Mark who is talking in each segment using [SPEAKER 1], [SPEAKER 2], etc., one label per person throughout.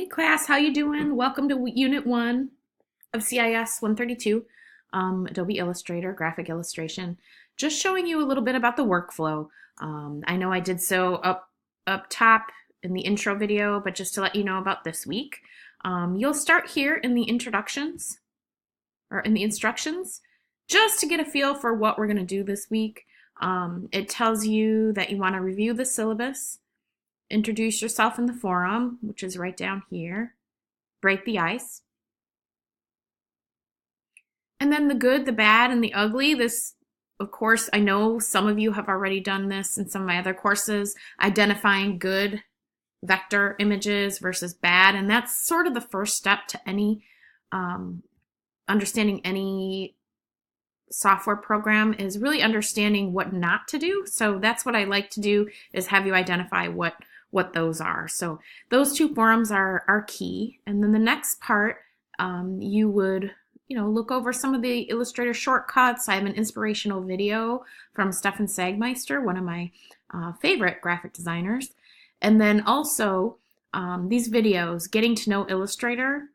[SPEAKER 1] Hey class, how you doing? Welcome to Unit 1 of CIS 132, Adobe Illustrator, graphic illustration. Just showing you a little bit about the workflow. I know I did so up top in the intro video, but just to let you know about this week. You'll start here in the introductions, or in the instructions, just to get a feel for what we're going to do this week. It tells you that you want to review the syllabus, introduce yourself in the forum, which is right down here, break the ice. And then the good, the bad, and the ugly. This, of course, I know some of you have already done this in some of my other courses, identifying good vector images versus bad. And that's sort of the first step to any understanding any software program, is really understanding what not to do. So that's what I like to do, is have you identify what those are. So those two forums are key. And then the next part, you would look over some of the Illustrator shortcuts. I have an inspirational video from Stefan Sagmeister, one of my favorite graphic designers. And then also these videos, Getting to Know Illustrator.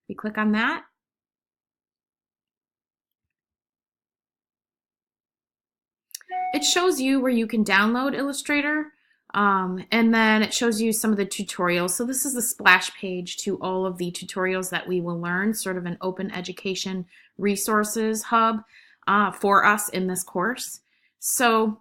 [SPEAKER 1] If you click on that, it shows you where you can download Illustrator, and then it shows you some of the tutorials. So this is the splash page to all of the tutorials that we will learn, sort of an open education resources hub for us in this course. So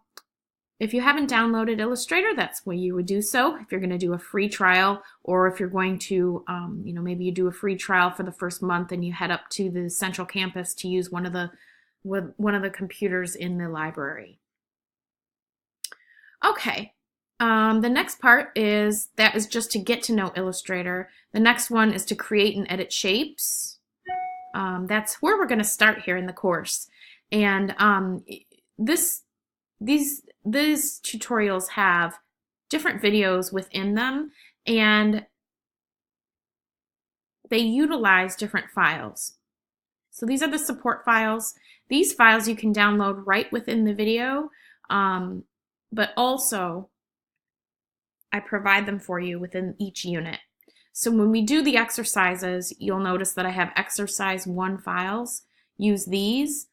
[SPEAKER 1] if you haven't downloaded Illustrator, that's where you would do so. If you're going to do a free trial, or if you're going to, maybe you do a free trial for the first month and you head up to the central campus to use one of the computers in the library. Okay, the next part is just to get to know Illustrator. The next one is to create and edit shapes. That's where we're going to start here in the course. And these tutorials have different videos within them, and they utilize different files. So these are the support files. These files you can download right within the video. But also I provide them for you within each unit. So when we do the exercises, you'll notice that I have exercise 1 files. Use these.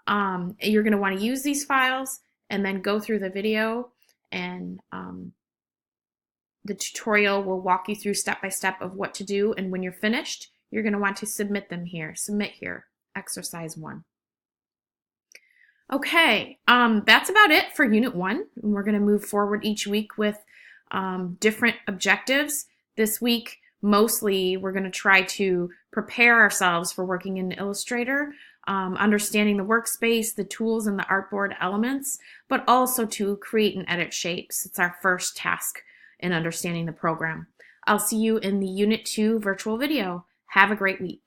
[SPEAKER 1] You're going to want to use these files and then go through the video, and the tutorial will walk you through step by step of what to do. And when you're finished, you're going to want to submit them here. Submit here, exercise 1. Okay, that's about it for Unit 1. And we're going to move forward each week with different objectives. This week, mostly, we're going to try to prepare ourselves for working in Illustrator, understanding the workspace, the tools, and the artboard elements, but also to create and edit shapes. It's our first task in understanding the program. I'll see you in the Unit 2 virtual video. Have a great week.